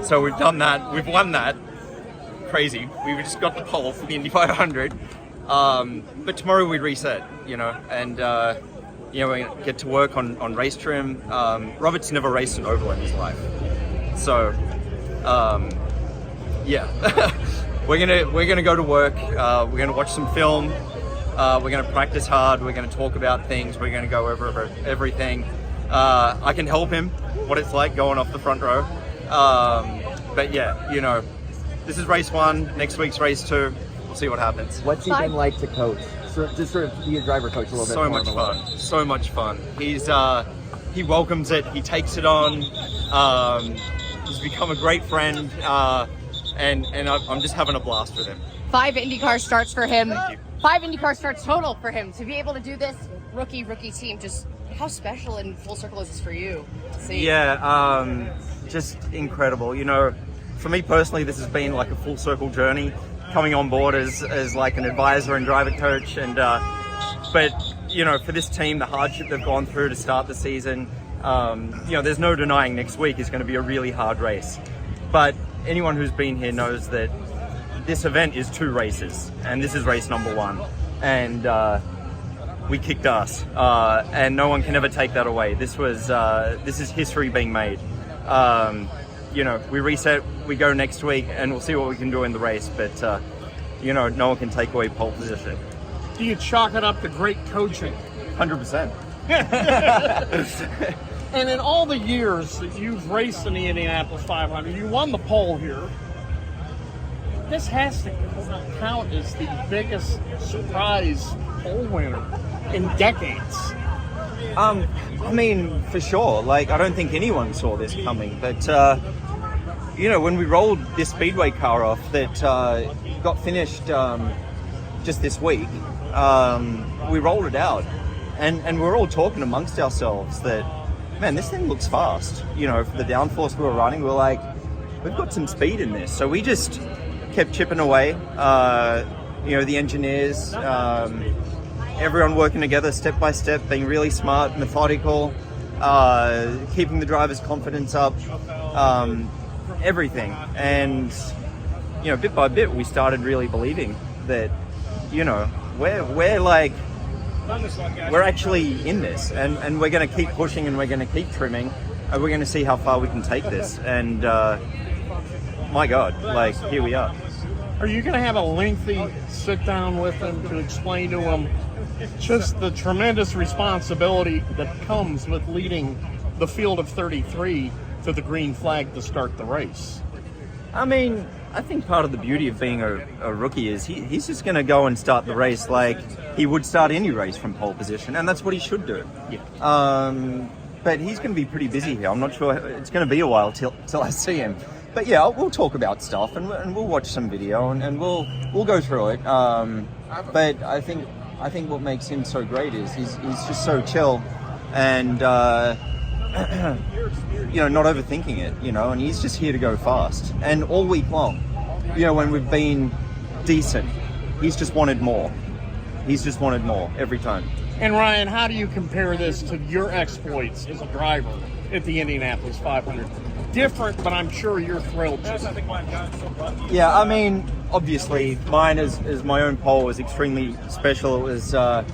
So we've done that. We've won that. Crazy. We just got the pole for the Indy 500. But tomorrow we reset, and we're gonna get to work on race trim. Robert's never raced an oval in his life, so we're gonna go to work. We're gonna watch some film. We're gonna practice hard. We're gonna talk about things. We're gonna go over everything. I can help him what it's like going off the front row. But yeah, this is race 1. Next week's race 2. We'll see what happens. What's he been like to coach? Just sort of be a driver coach a little bit. So much fun. So much fun. He welcomes it. He takes it on. He's become a great friend, and I'm just having a blast with him. 5 IndyCar starts for him. Thank you. 5 IndyCar starts total for him. To be able to do this rookie team, just how special and full circle is this for you to see? Yeah, just incredible. For me personally, this has been like a full circle journey, coming on board as like an advisor and driver coach, and but for this team, the hardship they've gone through to start the season, there's no denying next week is going to be a really hard race. But anyone who's been here knows that this event is 2 races, and this is race number 1, and we kicked ass, and no one can ever take that away. This is history being made. We reset, we go next week, and we'll see what we can do in the race, but no one can take away pole position. Do you chalk it up to great coaching? 100%. And in all the years that you've raced in the Indianapolis 500, you won the pole here. This has to count as the biggest surprise pole winner in decades. For sure. I don't think anyone saw this coming, but when we rolled this speedway car off that got finished just this week, we rolled it out, and we're all talking amongst ourselves that, man, this thing looks fast. For the downforce we were running, we're like, we've got some speed in this. So we just kept chipping away. The engineers, everyone working together step by step, being really smart, methodical, keeping the driver's confidence up, everything. And, bit by bit, we started really believing that, we're actually in this, and we're going to keep pushing, and we're going to keep trimming, and we're going to see how far we can take this. And my God, here we are. Are you going to have a lengthy sit down with him to explain to him just the tremendous responsibility that comes with leading the field of 33 to the green flag to start the race? I think part of the beauty of being a rookie is he's just going to go and start the race like he would start any race from pole position, and that's what he should do. Yeah. But he's going to be pretty busy here. I'm not sure. It's going to be a while till I see him. But yeah, we'll talk about stuff, and we'll watch some video, and we'll go through it. But I think what makes him so great is he's just so chill, and not overthinking it, and he's just here to go fast. And all week long, when we've been decent, he's just wanted more. He's just wanted more every time. And Ryan, how do you compare this to your exploits as a driver at the Indianapolis 500? Different, but I'm sure you're thrilled. Yeah, obviously, mine as my own pole was extremely special. It was, the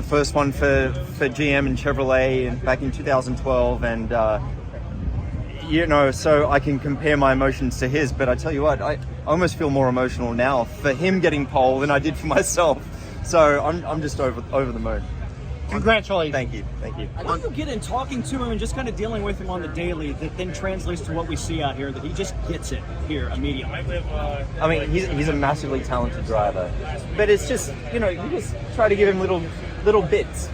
first one for GM and Chevrolet back in 2012, and so I can compare my emotions to his. But I tell you what, I almost feel more emotional now for him getting pole than I did for myself. So I'm just over the moon. Congratulations. Thank you. How do you get in talking to him and just kind of dealing with him on the daily that then translates to what we see out here, that he just gets it here immediately? He's a massively talented driver, but it's just, you just try to give him little bits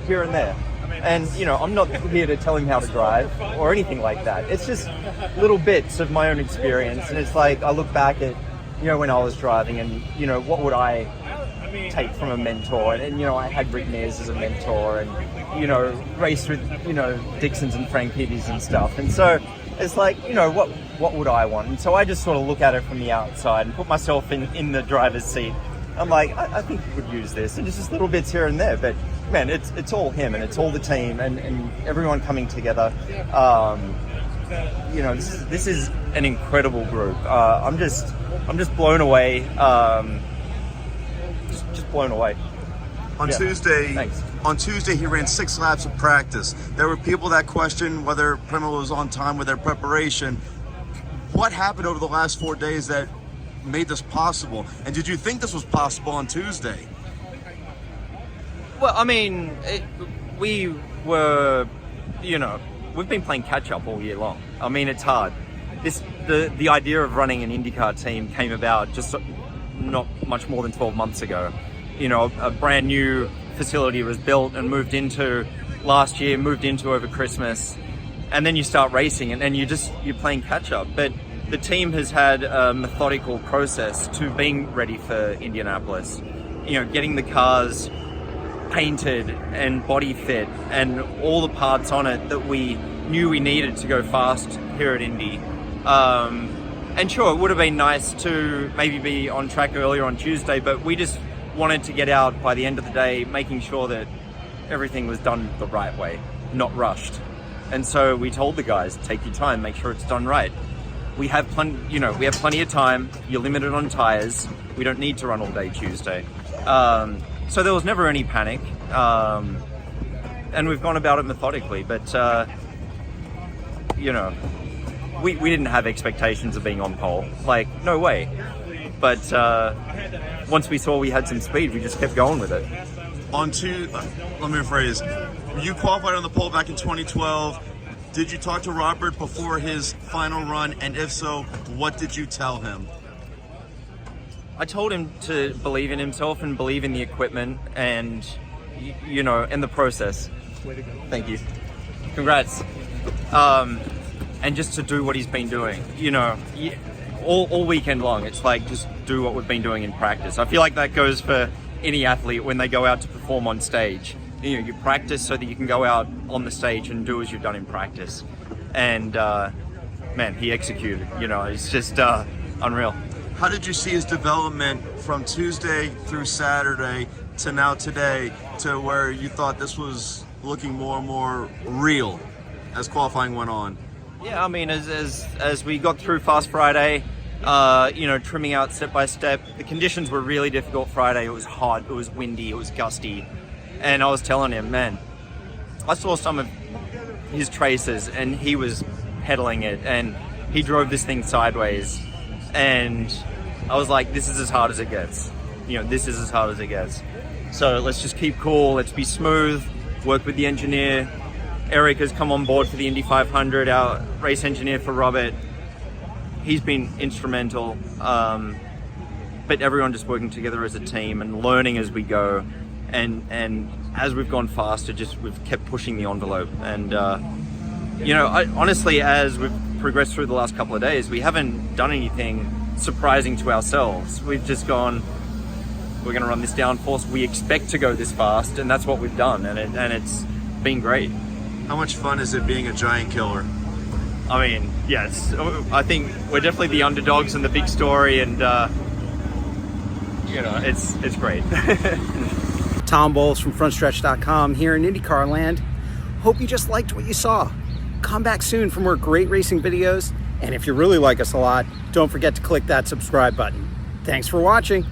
here and there. And, I'm not here to tell him how to drive or anything like that. It's just little bits of my own experience. And it's like, I look back at, when I was driving and, what would I take from a mentor, and I had Rick Mears as a mentor, and raced with Dixons and Frank Peters and stuff, and so it's like what would I want? And so I just sort of look at it from the outside and put myself in the driver's seat. I'm like, I think you could use this, and just little bits here and there, but man, it's all him, and it's all the team, and everyone coming together. you know, this is an incredible group. I'm just blown away. Just blown away. On Yeah. Tuesday, Thanks. on Tuesday, he ran 6 laps of practice. There were people that questioned whether PREMA was on time with their preparation. What happened over the last 4 days that made this possible? And did you think this was possible on Tuesday? Well, I mean, we were, you know, we've been playing catch up all year long. I mean, it's hard. The idea of running an IndyCar team came about just not much more than 12 months ago. You know, a brand new facility was built and moved into last year, moved into over Christmas, and then you start racing and then you're playing catch up. But the team has had a methodical process to being ready for Indianapolis. You know, getting the cars painted and body fit and all the parts on it that we knew we needed to go fast here at Indy. And sure, it would have been nice to maybe be on track earlier on Tuesday, but we just wanted to get out by the end of the day, making sure that everything was done the right way, not rushed. And so we told the guys, take your time, make sure it's done right. We have plenty of time. You're limited on tires. We don't need to run all day Tuesday. So there was never any panic. And we've gone about it methodically, but you know, we didn't have expectations of being on pole. Like, no way. But once we saw we had some speed, we just kept going with it. Let me rephrase. You qualified on the pole back in 2012. Did you talk to Robert before his final run? And if so, what did you tell him? I told him to believe in himself and believe in the equipment and, you know, in the process. Way to go. Thank you. Congrats. And just to do what he's been doing, you know, all weekend long. It's like, just do what we've been doing in practice. I feel like that goes for any athlete when they go out to perform on stage. You know, you practice so that you can go out on the stage and do as you've done in practice. And man, he executed. You know, it's just unreal. How did you see his development from Tuesday through Saturday to now today, to where you thought this was looking more and more real as qualifying went on? Yeah, I mean, as we got through Fast Friday, you know, trimming out step by step, the conditions were really difficult Friday. It was hot, it was windy, it was gusty. And I was telling him, man, I saw some of his traces and he was pedaling it and he drove this thing sideways. And I was like, this is as hard as it gets. You know, this is as hard as it gets. So let's just keep cool, let's be smooth, work with the engineer. Eric has come on board for the Indy 500, our race engineer for Robert. He's been instrumental, but everyone just working together as a team and learning as we go. And as we've gone faster, we've kept pushing the envelope. And you know, honestly, as we've progressed through the last couple of days, we haven't done anything surprising to ourselves. We've just gone, we're going to run this downforce. We expect to go this fast, and that's what we've done. And it's been great. How much fun is it being a giant killer? I mean, yes, I think we're definitely the underdogs in the big story, and you know, it's great. Tom Bowles from Frontstretch.com here in IndyCar land. Hope you just liked what you saw. Come back soon for more great racing videos, and if you really like us a lot, don't forget to click that subscribe button. Thanks for watching.